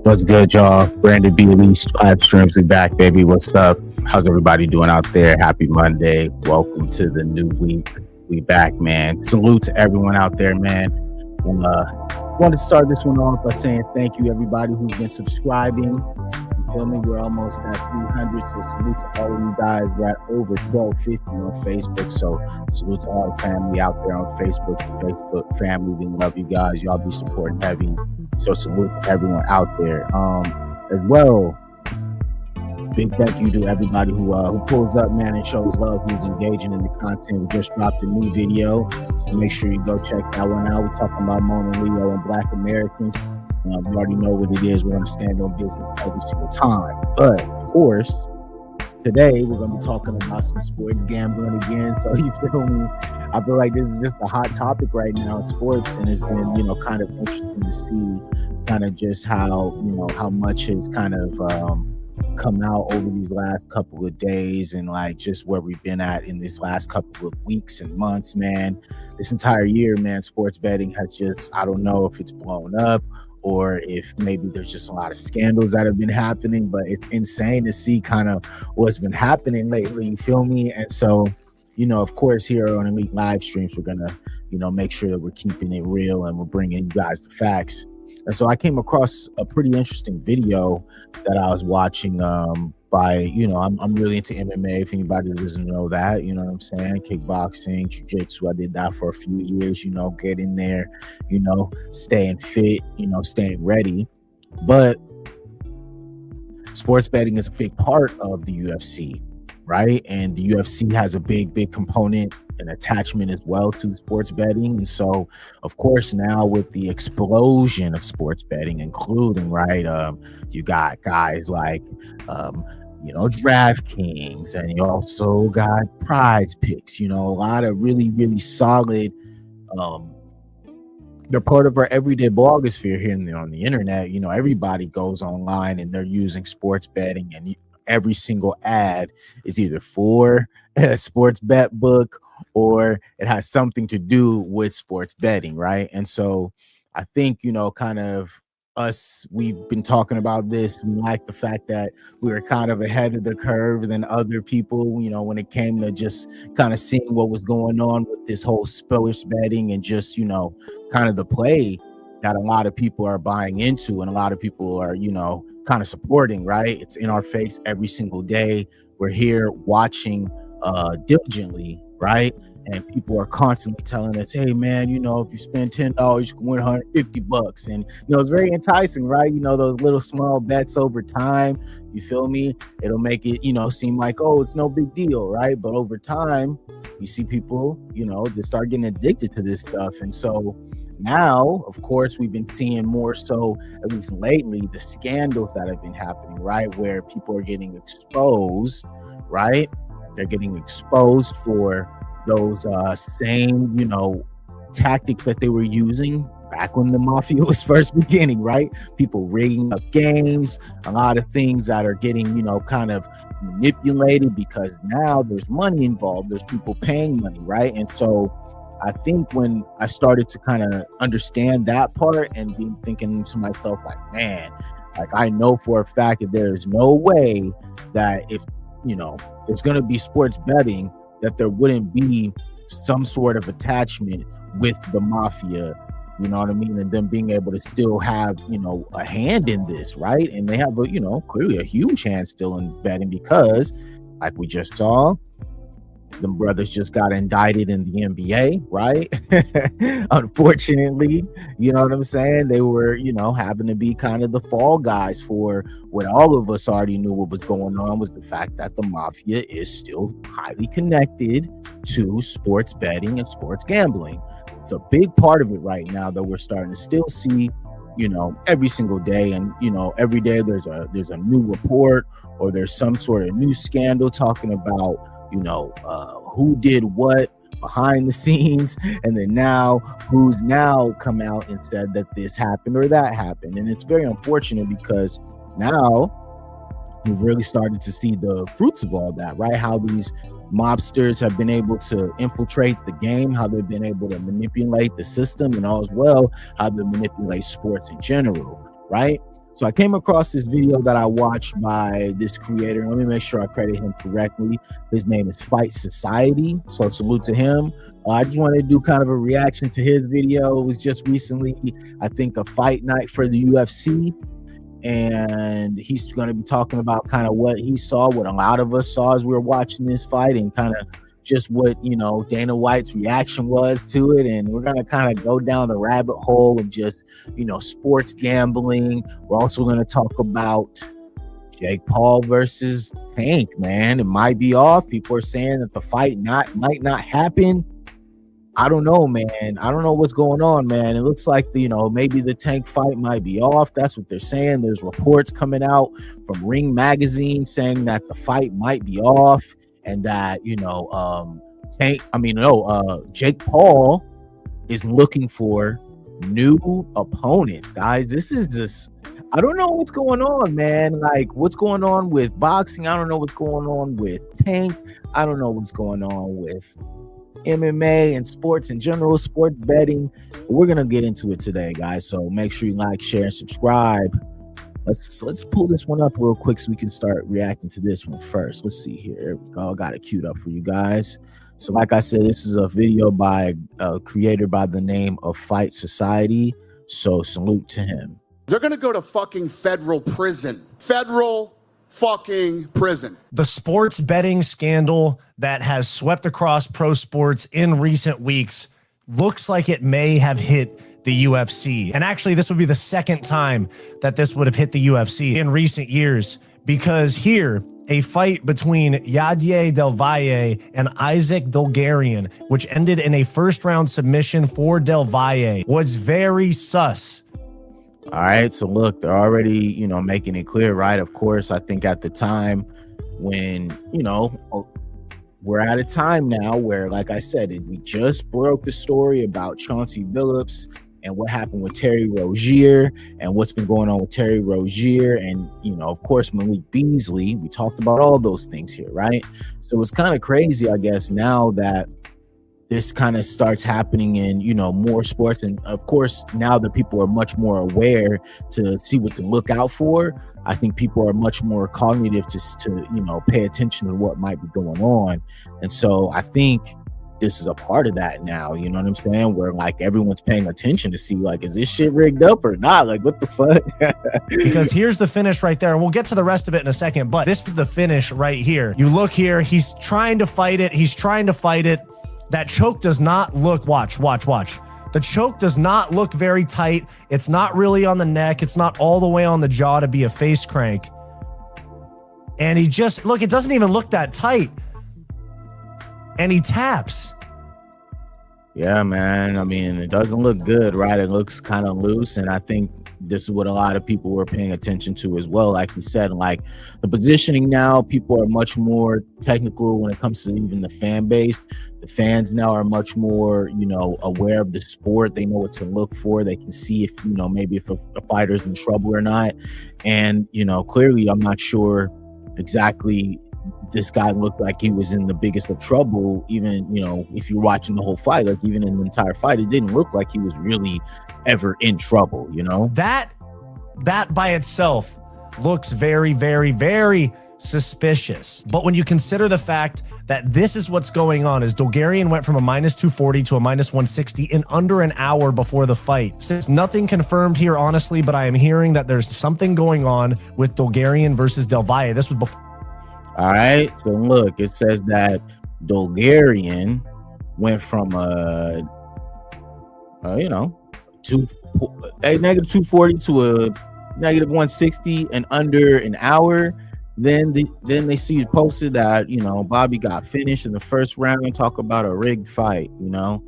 What's good, y'all? Brandon B. Elise live streams. We back, baby. What's up? How's everybody doing out there? Happy Monday. Welcome to the new week. We back, man. Salute to everyone out there, man. And want to start this one off by saying thank you, everybody who's been subscribing. You feel me? We're almost at 300, so salute to all of you guys. We're at over 1250 on Facebook, so salute to all the family out there on Facebook. The Facebook family, we love you guys. Y'all be supporting heavy. So salute to everyone out there. As well, big thank you to everybody who pulls up, man, and shows love, who's engaging in the content. We just dropped a new video, so make sure you go check that one out. We're talking about Mona Leo and Black Americans. You already know what it is. We're going to stand on business every single time. But, of course, today we're going to be talking about some sports gambling again. So, you feel me? I feel like this is just a hot topic right now in sports, and it's been, kind of interesting to see kind of just how much has kind of come out over these last couple of days, and like just where we've been at in this last couple of weeks and months, man. This entire year, man, sports betting has just, I don't know if it's blown up or if maybe there's just a lot of scandals that have been happening, but it's insane to see kind of what's been happening lately, you feel me? And so, of course, here on Elite Live Streams, we're going to, make sure that we're keeping it real and we're bringing you guys the facts. And so I came across a pretty interesting video that I was watching by, I'm really into MMA, if anybody doesn't know that, you know what I'm saying? Kickboxing, jiu-jitsu, I did that for a few years, getting there, staying fit, staying ready. But sports betting is a big part of the UFC, right? And the UFC has a big component and attachment as well to sports betting. And so, of course, now with the explosion of sports betting, including, right, you got guys like, DraftKings, and you also got Prize Picks, a lot of really, really solid, they're part of our everyday blogosphere here on the internet. Everybody goes online and they're using sports betting, and every single ad is either for a sports bet book or it has something to do with sports betting, right? And so I think, kind of us, we've been talking about this. We like the fact that we were kind of ahead of the curve than other people, when it came to just kind of seeing what was going on with this whole sports betting and just, kind of the play that a lot of people are buying into and a lot of people are, kind of supporting, right? It's in our face every single day. We're here watching diligently, right? And people are constantly telling us, hey man, if you spend $10, you can win $150. And it's very enticing, right? Those little small bets over time, you feel me? It'll make it, seem like, oh, it's no big deal, right? But over time, you see people, they start getting addicted to this stuff. And so now, of course, we've been seeing more so, at least lately, the scandals that have been happening, right? Where people are getting exposed, right? They're getting exposed for those same, tactics that they were using back when the mafia was first beginning, right? People rigging up games, a lot of things that are getting, kind of manipulated because now there's money involved. There's people paying money, right? And so I think when I started to kind of understand that part and be thinking to myself, like, man, like I know for a fact that there's no way that if, there's going to be sports betting, that there wouldn't be some sort of attachment with the mafia, you know what I mean? And them being able to still have, a hand in this, right? And they have, clearly a huge hand still in betting because, like we just saw, them brothers just got indicted in the NBA, right? Unfortunately, you know what I'm saying? They were, having to be kind of the fall guys for what all of us already knew what was going on, was the fact that the mafia is still highly connected to sports betting and sports gambling. It's a big part of it right now that we're starting to still see, every single day. And, every day there's a new report or there's some sort of new scandal talking about, who did what behind the scenes, and then now who's now come out and said that this happened or that happened. And it's very unfortunate because now we've really started to see the fruits of all that, right? How these mobsters have been able to infiltrate the game, how they've been able to manipulate the system, and all as well how they manipulate sports in general, right? So I came across this video that I watched by this creator. Let me make sure I credit him correctly. His name is Fight Society. So salute to him. I just wanted to do kind of a reaction to his video. It was just recently, I think, a fight night for the UFC. And he's going to be talking about kind of what he saw, what a lot of us saw as we were watching this fight, and kind of just what, you know, Dana White's reaction was to it. And we're going to kind of go down the rabbit hole of just, you know, sports gambling. We're also going to talk about Jake Paul versus Tank, man. It might be off. People are saying that the fight might not happen. I don't know, man. I don't know what's going on, man. It looks like, you know, maybe the Tank fight might be off. That's what they're saying. There's reports coming out from Ring Magazine saying that the fight might be off, and that, you know, Jake Paul is looking for new opponents, guys. This is just, I don't know what's going on, man. Like, what's going on with boxing? I don't know what's going on with Tank. I don't know what's going on with MMA and sports in general, sports betting. We're gonna get into it today, guys. So make sure you like, share, and subscribe. Let's pull this one up real quick so we can start reacting to this one first. Let's see here. There we go. I got it queued up for you guys. So like I said, this is a video by a creator by the name of Fight Society. So salute to him. They're going to go to fucking federal prison. Federal fucking prison. The sports betting scandal that has swept across pro sports in recent weeks looks like it may have hit the UFC. And actually, this would be the second time that this would have hit the UFC in recent years, because here, a fight between Yadier Del Valle and Isaac Dulgarian, which ended in a first-round submission for Del Valle, was very sus. All right, so look, they're already, you know, making it clear, right? Of course, I think at the time when, you know, we're at a time now where, like I said, we just broke the story about Chauncey Billups and what happened with Terry Rozier and what's been going on with Terry Rozier and, you know, of course, Malik Beasley. We talked about all those things here, right? So it's kind of crazy, I guess, now that this kind of starts happening in, you know, more sports. And of course, now that people are much more aware to see what to look out for, I think people are much more cognitive to you know, pay attention to what might be going on. And so I think this is a part of that now, you know what I'm saying? Where like everyone's paying attention to see, like, is this shit rigged up or not? Like, what the fuck? Because here's the finish right there. And we'll get to the rest of it in a second, but this is the finish right here. You look here, he's trying to fight it. He's trying to fight it. That choke does not look, watch. The choke does not look very tight. It's not really on the neck. It's not all the way on the jaw to be a face crank. And he just, look, it doesn't even look that tight. And he taps. Yeah, man. I mean, it doesn't look good, right? It looks kind of loose. And I think this is what a lot of people were paying attention to as well. Like you said, like the positioning now, people are much more technical when it comes to even the fan base. The fans now are much more, you know, aware of the sport. They know what to look for. They can see if, you know, maybe if a fighter's in trouble or not. And, you know, clearly I'm not sure exactly. This guy looked like he was in the biggest of trouble. Even, you know, if you're watching the whole fight, like even in the entire fight, it didn't look like he was really ever in trouble, you know? That by itself looks very, very, very suspicious. But when you consider the fact that this is what's going on, is Dulgarian went from a -240 to a -160 in under an hour before the fight. Since nothing confirmed here, honestly, but I am hearing that there's something going on with Dulgarian versus Del Valle. This was before. All right, so look, it says that Dulgarian went from you know, a -240 to a -160 in under an hour. Then they see you posted that, you know, Bobby got finished in the first round. Talk about a rigged fight, you know.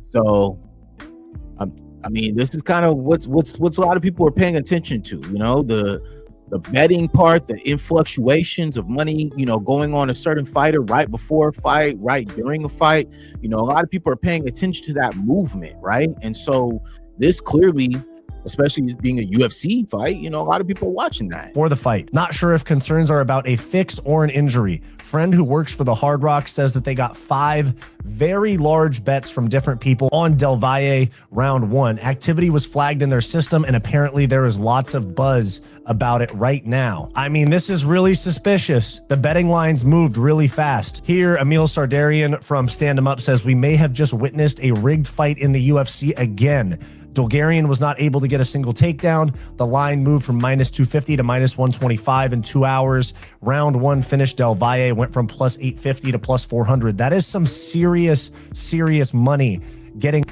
So I mean, this is kind of what's a lot of people are paying attention to, you know, the betting part, the influctuations of money, you know, going on a certain fighter right before a fight, right during a fight. You know, a lot of people are paying attention to that movement, right? And so this clearly especially being a UFC fight. You know, a lot of people are watching that. For the fight. Not sure if concerns are about a fix or an injury. Friend who works for the Hard Rock says that they got 5 very large bets from different people on Del Valle round 1. Activity was flagged in their system, and apparently there is lots of buzz about it right now. I mean, this is really suspicious. The betting lines moved really fast. Here, Emil Sardarian from Stand 'Em Up says we may have just witnessed a rigged fight in the UFC again. Dulgarian was not able to get a single takedown. The line moved from -250 to -125 in 2 hours. Round 1 finished. Del Valle went from +850 to +400. That is some serious money getting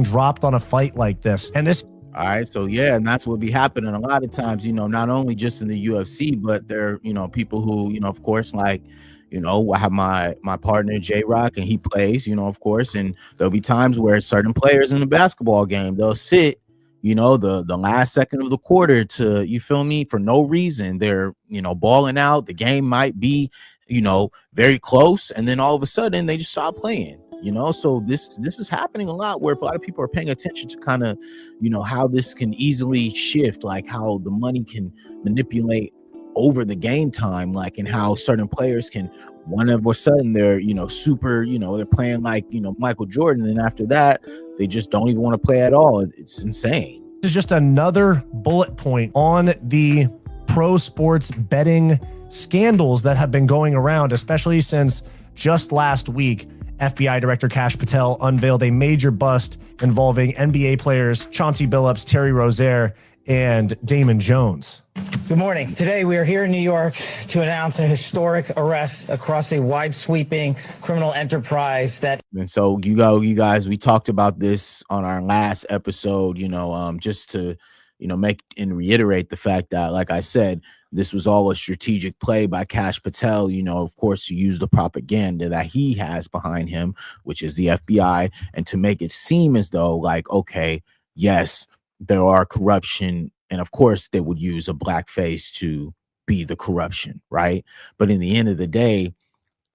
dropped on a fight like this. And this All right, so yeah, and that's what be happening a lot of times, you know, not only just in the UFC, but there, you know, people who, you know, of course, like, you know, I have my partner J Rock, and he plays, you know, of course, and there'll be times where certain players in a basketball game, they'll sit, you know, the last second of the quarter to, you feel me, for no reason. They're, you know, balling out. The game might be, you know, very close, and then all of a sudden they just stop playing. You know, so this is happening a lot, where a lot of people are paying attention to kind of, you know, how this can easily shift, like how the money can manipulate over the game time, like, and how certain players can, one of a sudden they're, you know, super, you know, they're playing like, you know, Michael Jordan, and then after that they just don't even want to play at all. It's insane. is just another bullet point on the pro sports betting scandals that have been going around, especially since just last week FBI Director Kash Patel unveiled a major bust involving NBA players Chauncey Billups, Terry Rozier, and Damon Jones. Good morning. Today we are here in New York to announce a historic arrest across a wide-sweeping criminal enterprise that. And so you guys, we talked about this on our last episode, you know, just to, you know, make and reiterate the fact that, like I said, this was all a strategic play by Kash Patel, you know, of course, to use the propaganda that he has behind him, which is the FBI, and to make it seem as though, like, okay, yes, there are corruption, and of course they would use a black face to be the corruption, right? But in the end of the day,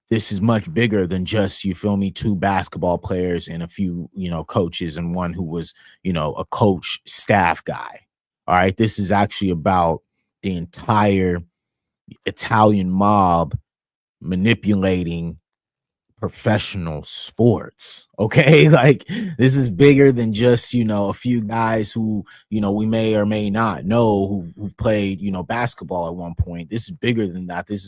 this is much bigger than just, you feel me, 2 basketball players and a few, you know, coaches, and one who was, you know, a coach staff guy. All right, this is actually about the entire Italian mob manipulating professional sports. Okay, like, this is bigger than just, you know, a few guys who, you know, we may or may not know who've played, you know, basketball at one point. This is bigger than that. This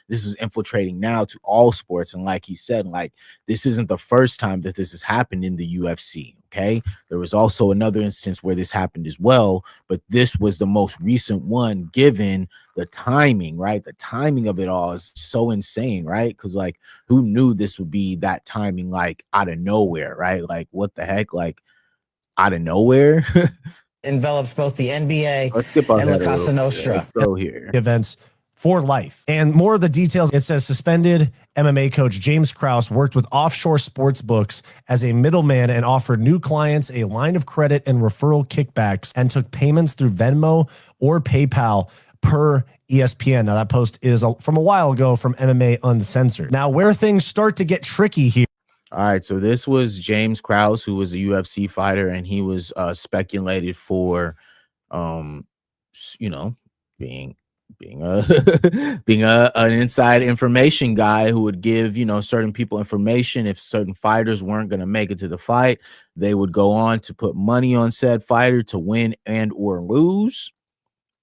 is infiltrating now to all sports. And like he said, like, this isn't the first time that this has happened in the UFC. Okay, there was also another instance where this happened as well, but this was the most recent one, given the timing, right? The timing of it all is so insane, right? Because, like, who knew this would be that timing, like, out of nowhere, right? Like, what the heck, like, out of nowhere. envelops both the NBA Let's skip on and La that a Casa little bit. Nostra. Let's go here. Events for life. And more of the details, it says suspended MMA coach James Krause worked with offshore sports books as a middleman and offered new clients a line of credit and referral kickbacks, and took payments through Venmo or PayPal per ESPN. Now, that post is from a while ago from MMA Uncensored. Now, where things start to get tricky here. All right, so this was James Krause, who was a UFC fighter, and he was speculated for, you know, being an inside information guy who would give, you know, certain people information. If certain fighters weren't going to make it to the fight, they would go on to put money on said fighter to win and or lose.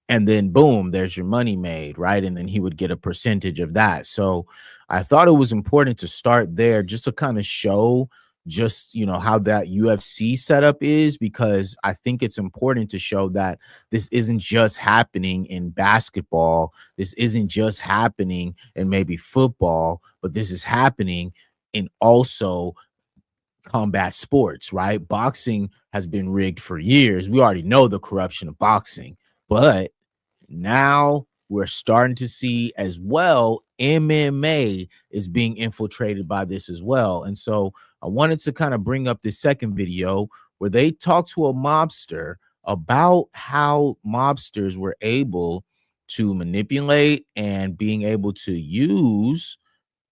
And then boom, there's your money made, right? And then he would get a percentage of that. So I thought it was important to start there, just to kind of show just, you know, how that UFC setup is, because I think it's important to show that this isn't just happening in basketball. This isn't just happening in maybe football, but this is happening in also combat sports, right? Boxing has been rigged for years. We already know the corruption of boxing, but now we're starting to see as well MMA is being infiltrated by this as well. And so I wanted to kind of bring up this second video where they talked to a mobster about how mobsters were able to manipulate and being able to use,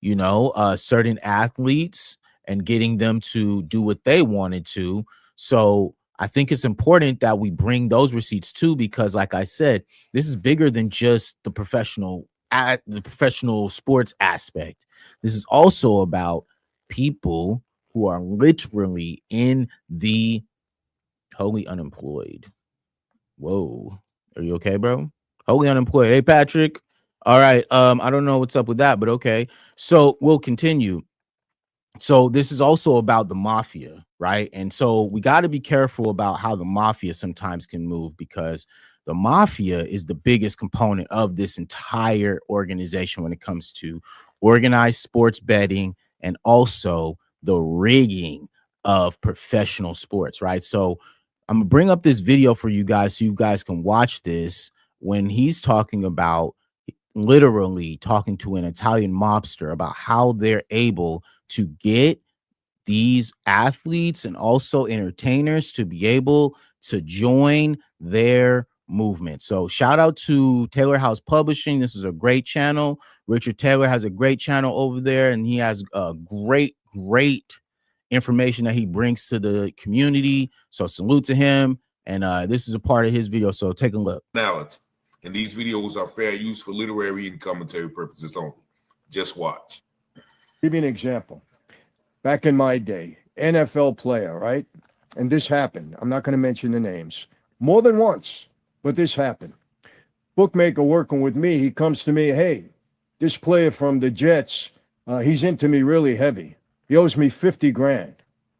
you know, certain athletes and getting them to do what they wanted to. So I think it's important that we bring those receipts too, because like I said, this is bigger than just the professional sports aspect. This is also about people who are literally in the wholly unemployed. Whoa. Are you okay, bro? Wholly unemployed. Hey, Patrick. All right. I don't know what's up with that, but okay. So we'll continue. So this is also about the mafia, right? And so we got to be careful about how the mafia sometimes can move, because the mafia is the biggest component of this entire organization when it comes to organized sports betting and also the rigging of professional sports, right? So I'm gonna bring up this video for you guys so you guys can watch this when he's talking about, literally talking to an Italian mobster about how they're able to get these athletes and also entertainers to be able to join their movement. So shout out to Taylor House Publishing. This is a great channel. Richard Taylor has a great channel over there, and he has a great information that he brings to the community. So salute to him. And this is a part of his video. So take a look. And these videos are fair use for literary and commentary purposes only. Just watch. Give you an example. Back in my day, NFL player, right? And this happened. I'm not going to mention the names. More than once, but this happened. Bookmaker working with me, he comes to me, hey, this player from the Jets, he's into me really heavy. He owes me 50 grand.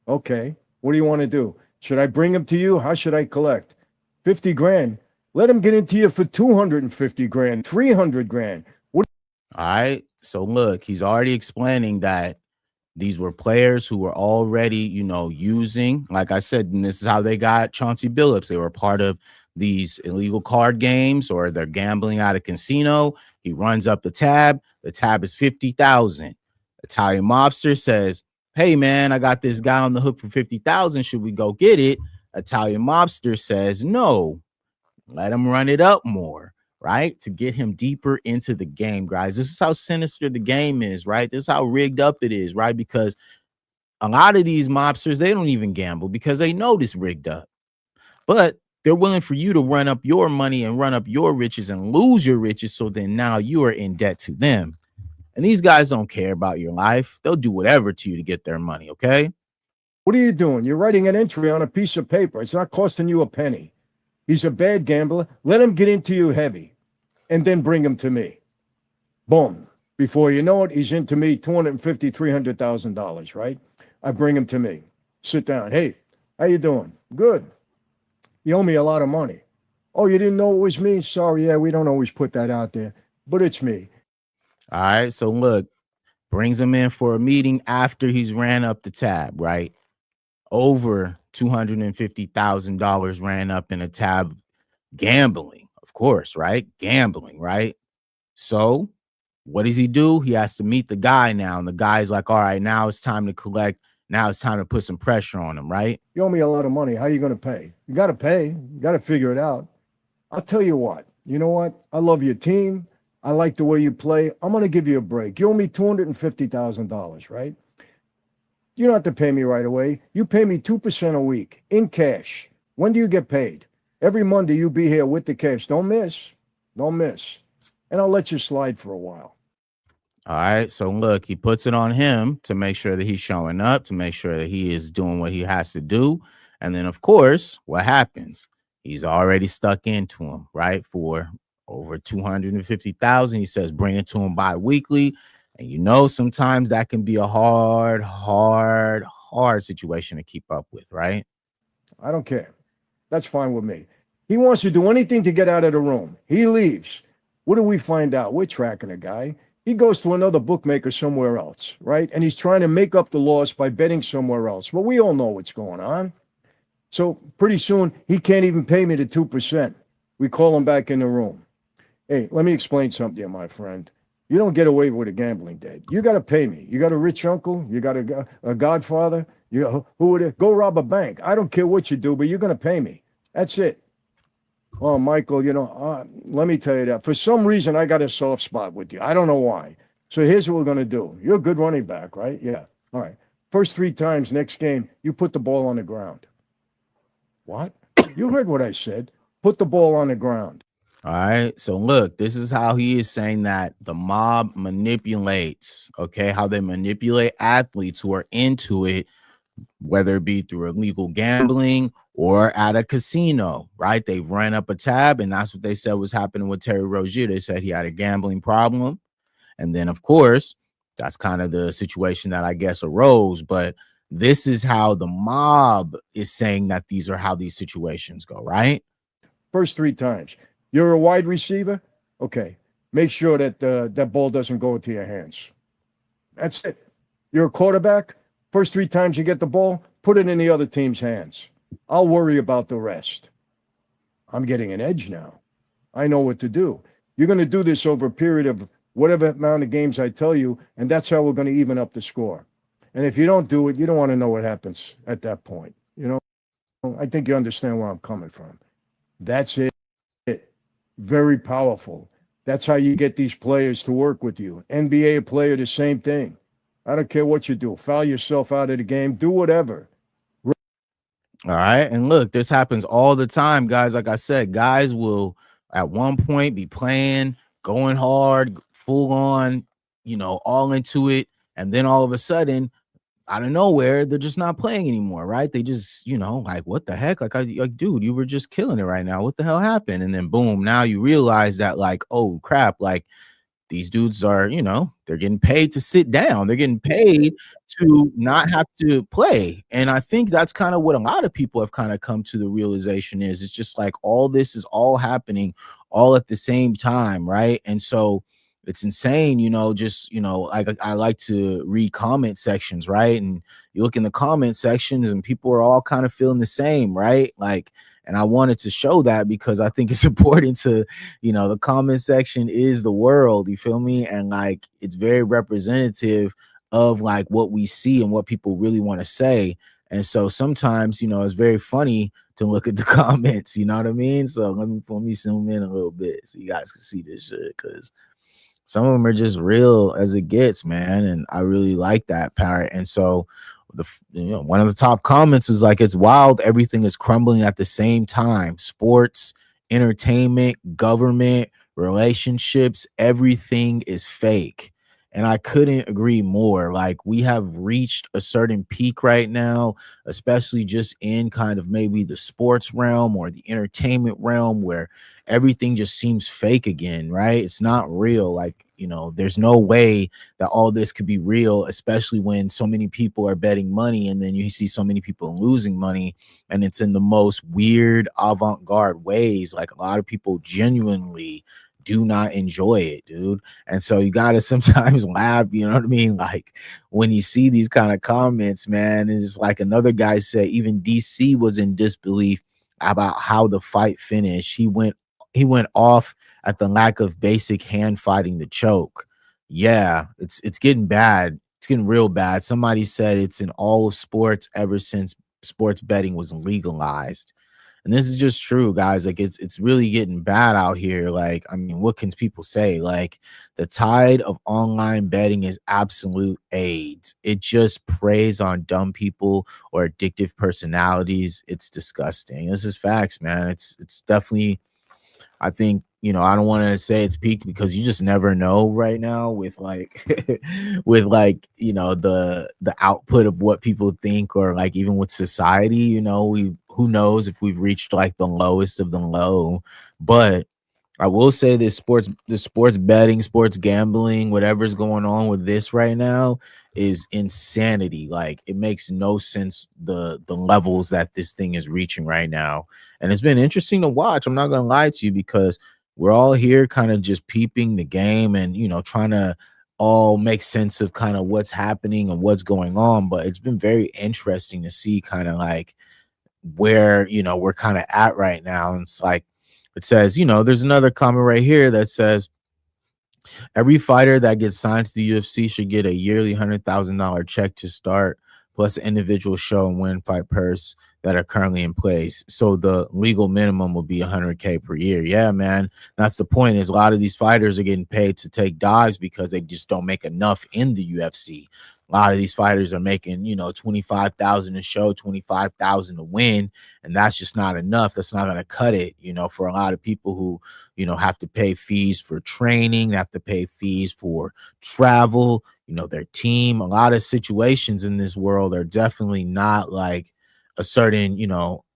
Okay, what do you want to do? Should I bring him to you? How should I collect? 50 grand. Let him get into you for 250 grand, 300 grand. All right. So look, he's already explaining that these were players who were already, using, like I said, and this is how they got Chauncey Billups. They were part of these illegal card games, or they're gambling at a casino. He runs up the tab. The tab is 50,000. Italian mobster says, hey man, I got this guy on the hook for 50,000. Should we go get it? Italian mobster says, no, let him run it up more, right? To get him deeper into the game, guys. This is how sinister the game is, right? This is how rigged up it is, right? Because a lot of these mobsters, they don't even gamble because they know this rigged up. But they're willing for you to run up your money and run up your riches and lose your riches. So then now you are in debt to them. And these guys don't care about your life. They'll do whatever to you to get their money, okay? What are you doing? You're writing an entry on a piece of paper. It's not costing you a penny. He's a bad gambler. Let him get into you heavy and then bring him to me. Boom. Before you know it, he's into me $250,000, $300,000, right? I bring him to me. Sit down. Hey, how you doing? Good. You owe me a lot of money. Oh, you didn't know it was me? Sorry. Yeah, we don't always put that out there, but it's me. All right. So look, brings him in for a meeting after he's ran up the tab, right? Over $250,000 ran up in a tab, gambling, of course, right? Gambling, right? So what does he do? He has to meet the guy now. And the guy's like, all right, now it's time to collect. Now it's time to put some pressure on him, right? You owe me a lot of money. How are you going to pay? You got to pay. You got to figure it out. I'll tell you what. You know what? I love your team. I like the way you play. I'm going to give you a break. You owe me $250,000, right? You don't have to pay me right away. You pay me 2% a week in cash. When do you get paid? Every Monday you be here with the cash. Don't miss. Don't miss. And I'll let you slide for a while. All right. So look, he puts it on him to make sure that he's showing up, to make sure that he is doing what he has to do. And then, of course, what happens? He's already stuck into him, right? For over 250,000. He says, bring it to him bi-weekly. And sometimes that can be a hard situation to keep up with, right? I don't care. That's fine with me. He wants to do anything to get out of the room. He leaves. What do we find out? We're tracking a guy. He goes to another bookmaker somewhere else, right? And he's trying to make up the loss by betting somewhere else. But we all know what's going on. So pretty soon, he can't even pay me the 2%. We call him back in the room. Hey, let me explain something to you, my friend. You don't get away with a gambling debt. You got to pay me. You got a rich uncle. You got a godfather. Who would it? Go rob a bank. I don't care what you do, but you're going to pay me. That's it. Oh, Michael, let me tell you that. For some reason, I got a soft spot with you. I don't know why. So here's what we're going to do. You're a good running back, right? Yeah. All right. First 3 times next game, you put the ball on the ground. What? You heard what I said. Put the ball on the ground. All right. So look, this is how he is saying that the mob manipulates, okay, how they manipulate athletes who are into it, whether it be through illegal gambling or at a casino, right? They ran up a tab, and that's what they said was happening with Terry Rozier. They said he had a gambling problem. And then, of course, that's kind of the situation that I guess arose. But this is how the mob is saying that these are how these situations go, right? First 3 times. You're a wide receiver? Okay. Make sure that that ball doesn't go into your hands. That's it. You're a quarterback? First 3 times you get the ball, put it in the other team's hands. I'll worry about the rest. I'm getting an edge now. I know what to do. You're going to do this over a period of whatever amount of games I tell you, and that's how we're going to even up the score. And if you don't do it, you don't want to know what happens at that point. You know, I think you understand where I'm coming from. That's it. Very powerful. That's how you get these players to work with you. NBA player, the same thing. I don't care what you do. Foul yourself out of the game. Do whatever. All right. And look, this happens all the time, guys. Like I said, guys will at one point be playing, going hard, full on, you know, all into it. And then all of a sudden, out of nowhere, they're just not playing anymore, right? They just, you know, like, what the heck? Like, dude, you were just killing it right now. What the hell happened? And then boom, now you realize that, like, oh crap, like these dudes are, you know, they're getting paid to sit down. They're getting paid to not have to play. And I think that's kind of what a lot of people have kind of come to the realization is. It's just like all this is all happening all at the same time, right? And so it's insane, you know, just, you know, I like to read comment sections, right? And you look in the comment sections and people are all kind of feeling the same, right? Like, and I wanted to show that because I think it's important to, you know, the comment section is the world, you feel me? And like, it's very representative of like what we see and what people really want to say. And so sometimes, you know, it's very funny to look at the comments, you know what I mean? So let me zoom in a little bit so you guys can see this shit, because some of them are just real as it gets, man. And I really like that part. And so one of the top comments is like, it's wild. Everything is crumbling at the same time. Sports, entertainment, government, relationships, everything is fake. And I couldn't agree more. Like, we have reached a certain peak right now, especially just in kind of maybe the sports realm or the entertainment realm, where everything just seems fake again, right? It's not real. Like, you know, there's no way that all this could be real, especially when so many people are betting money and then you see so many people losing money, and it's in the most weird avant-garde ways. Like, a lot of people genuinely do not enjoy it, dude. And so you gotta sometimes laugh, you know what I mean? Like, when you see these kind of comments, man, it's just like another guy said, even DC was in disbelief about how the fight finished. He went off at the lack of basic hand fighting to choke. Yeah, it's getting bad. It's getting real bad. Somebody said it's in all of sports ever since sports betting was legalized. And this is just true, guys. Like, it's really getting bad out here. Like, I mean, what can people say? Like, the tide of online betting is absolute AIDS. It just preys on dumb people or addictive personalities. It's disgusting. This is facts, man. It's definitely, I think, you know, I don't want to say it's peaked because you just never know right now with like with like, you know, the output of what people think, or like even with society, you know, who knows if we've reached like the lowest of the low. But I will say this, the sports betting, sports gambling, whatever's going on with this right now is insanity. Like, it makes no sense, the levels that this thing is reaching right now. And it's been interesting to watch. I'm not gonna lie to you, because we're all here kind of just peeping the game and, you know, trying to all make sense of kind of what's happening and what's going on. But it's been very interesting to see kind of like where, you know, we're kind of at right now. And it's like, it says, you know, there's another comment right here that says, every fighter that gets signed to the UFC should get a yearly $100,000 check to start, plus an individual show and win fight purse that are currently in place. So the legal minimum will be $100K per year. Yeah, man. That's the point, is a lot of these fighters are getting paid to take dives because they just don't make enough in the UFC. A lot of these fighters are making, 25,000 a show, 25,000 to win, and that's just not enough. That's not going to cut it, for a lot of people who, have to pay fees for training, they have to pay fees for travel, their team. A lot of situations in this world are definitely not like a certain,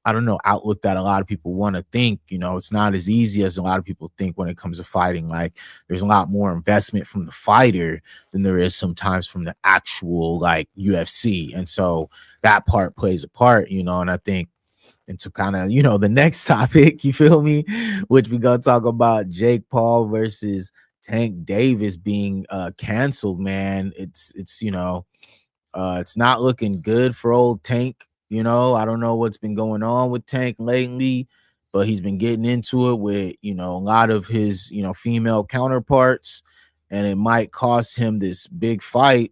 I don't know, outlook that a lot of people want to think. It's not as easy as a lot of people think when it comes to fighting. Like, there's a lot more investment from the fighter than there is sometimes from the actual like UFC. And so that part plays a part, and I think, and to kind of, the next topic, you feel me, which we gonna talk about Jake Paul versus Tank Davis being canceled, man. It's not looking good for old Tank. I don't know what's been going on with Tank lately, but he's been getting into it with, a lot of his, female counterparts, and it might cost him this big fight,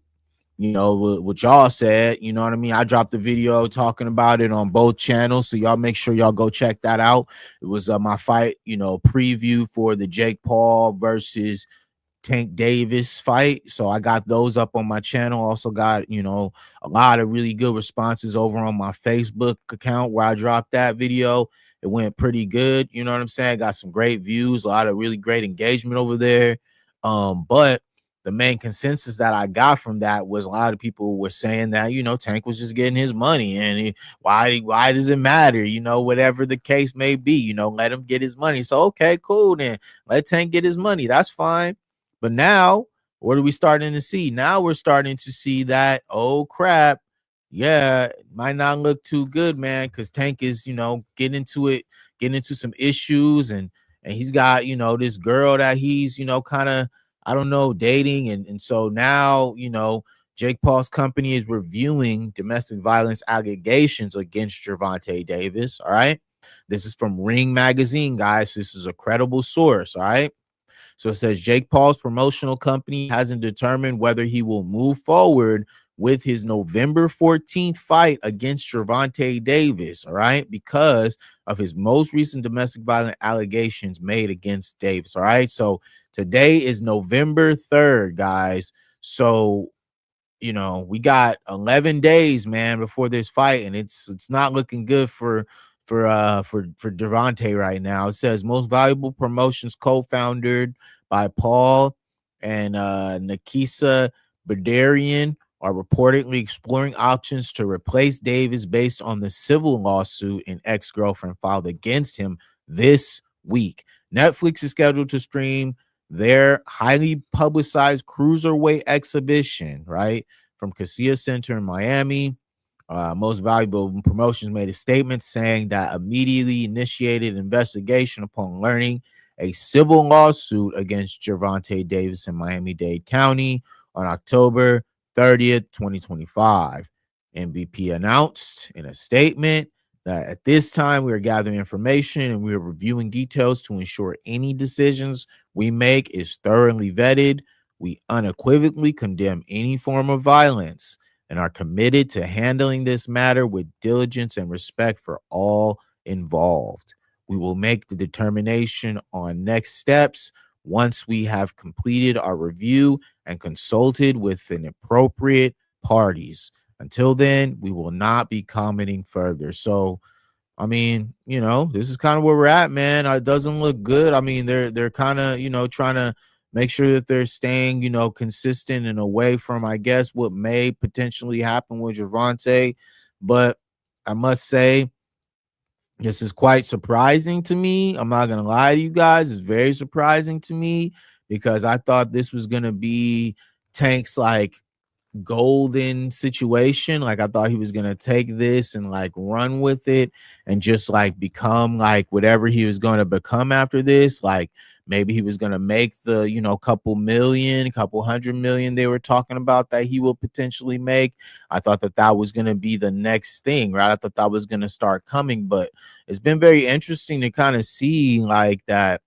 what y'all said, you know what I mean? I dropped a video talking about it on both channels, so y'all make sure y'all go check that out. It was my fight, preview for the Jake Paul versus Tank Davis fight. So I got those up on my channel. Also got, a lot of really good responses over on my Facebook account where I dropped that video. It went pretty good. You know what I'm saying? Got some great views, a lot of really great engagement over there. But the main consensus that I got from that was a lot of people were saying that, Tank was just getting his money, and why does it matter? Whatever the case may be, let him get his money. So, okay, cool. Then let Tank get his money. That's fine. But now, what are we starting to see? Now we're starting to see that, oh crap, yeah, it might not look too good, man, because Tank is, getting into some issues, and he's got, this girl that he's, kind of, I don't know, dating. And so now, Jake Paul's company is reviewing domestic violence allegations against Gervonta Davis. All right. This is from Ring Magazine, guys. This is a credible source. All right. So it says Jake Paul's promotional company hasn't determined whether he will move forward with his November 14th fight against Gervonta Davis, all right, because of his most recent domestic violence allegations made against Davis, all right? So today is November 3rd, guys. So, we got 11 days, man, before this fight, and it's not looking good for Gervonta right now. It says Most Valuable Promotions co-founded by Paul and Nakisa Badarian are reportedly exploring options to replace Davis based on the civil lawsuit an ex-girlfriend filed against him this week. Netflix is scheduled to stream their highly publicized cruiserweight exhibition, right, from Casilla Center in Miami. Most Valuable Promotions made a statement saying that immediately initiated investigation upon learning a civil lawsuit against Gervonta Davis in Miami-Dade County on October 30th, 2025. MVP announced in a statement that at this time we are gathering information and we are reviewing details to ensure any decisions we make is thoroughly vetted. We unequivocally condemn any form of violence and are committed to handling this matter with diligence and respect for all involved. We will make the determination on next steps once we have completed our review and consulted with an appropriate parties. Until then, we will not be commenting further. So, I mean, this is kind of where we're at, man. It doesn't look good. I mean, they're kind of, trying to make sure that they're staying, consistent and away from, I guess, what may potentially happen with Gervonta. But I must say, this is quite surprising to me. I'm not going to lie to you guys. It's very surprising to me because I thought this was going to be Tank's like golden situation. Like, I thought he was going to take this and like run with it and just like become like whatever he was going to become after this. Like, maybe he was going to make the, couple hundred million they were talking about that he will potentially make. I thought that was going to be the next thing, right? I thought that was going to start coming, but it's been very interesting to kind of see like that.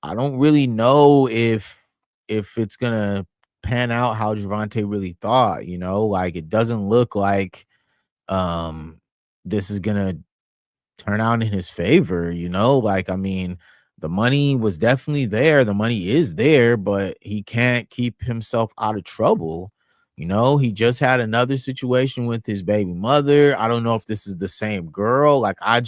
I don't really know if it's going to pan out how Gervonta really thought, like it doesn't look like this is going to turn out in his favor, like, I mean, the money was definitely there. The money is there, but he can't keep himself out of trouble. You know, he just had another situation with his baby mother. I don't know if this is the same girl. Like, I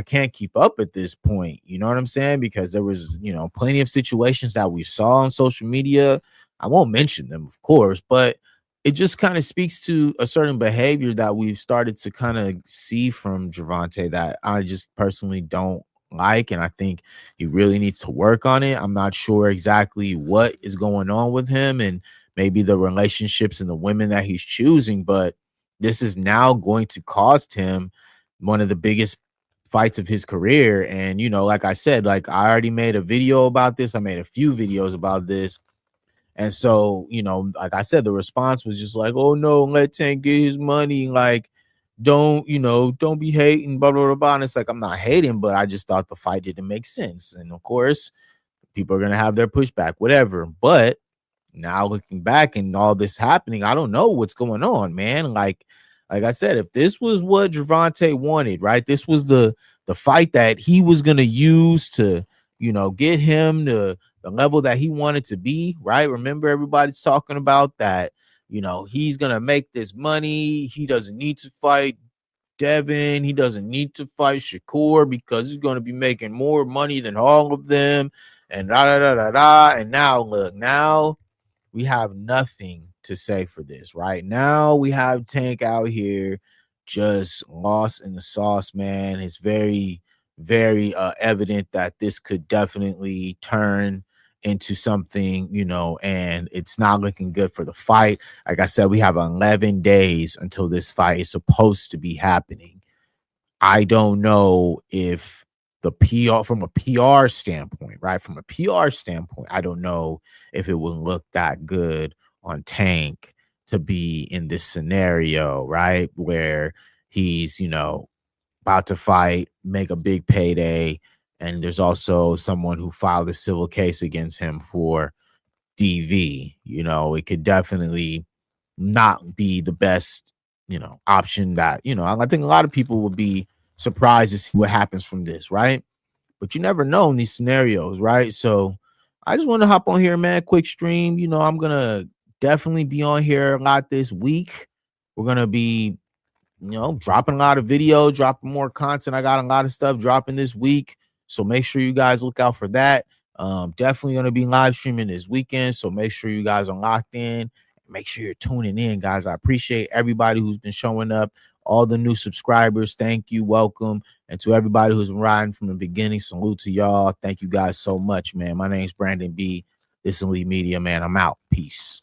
can't keep up at this point. You know what I'm saying? Because there was, you know, plenty of situations that we saw on social media. I won't mention them, of course, but it just kind of speaks to a certain behavior that we've started to kind of see from Gervonta that I just personally don't like. And I think he really needs to work on it. I'm not sure exactly what is going on with him and maybe the relationships and the women that he's choosing, but this is now going to cost him one of the biggest fights of his career. And, you know, like I said, like I already made a video about this. I made a few videos about this. And so, you know, like I said, the response was just like, oh no, let Tank get his money. Like, don't, you know, don't be hating, blah, blah, blah, blah. And it's like, I'm not hating, but I just thought the fight didn't make sense. And of course, people are going to have their pushback, whatever. But now looking back and all this happening, I don't know what's going on, man. Like I said, if this was what Gervonta wanted, right? This was the fight that he was going to use to, you know, get him to the level that he wanted to be, right? Remember, everybody's talking about that, you know, he's going to make this money. He doesn't need to fight Devin. He doesn't need to fight Shakur because he's going to be making more money than all of them. And da da da da da. And now, look, now we have nothing to say for this. Right now, we have Tank out here just lost in the sauce, man. It's very, very evident that this could definitely turn into something, you know, and it's not looking good for the fight. Like I said, we have 11 days until this fight is supposed to be happening. I don't know if the PR, from a PR standpoint, right? From a PR standpoint, I don't know if it would look that good on Tank to be in this scenario, right? Where he's, you know, about to fight, make a big payday. And there's also someone who filed a civil case against him for DV. You know, it could definitely not be the best, you know, option that, you know, I think a lot of people would be surprised to see what happens from this, right? But you never know in these scenarios, right? So I just want to hop on here, man. Quick stream. You know, I'm going to definitely be on here a lot this week. We're going to be, you know, dropping a lot of video, dropping more content. I got a lot of stuff dropping this week. So make sure you guys look out for that. Definitely going to be live streaming this weekend. So make sure you guys are locked in. Make sure you're tuning in, guys. I appreciate everybody who's been showing up. All the new subscribers, thank you, welcome. And to everybody who's been riding from the beginning, salute to y'all. Thank you guys so much, man. My name's Brandon B. This is Elite Media, man. I'm out. Peace.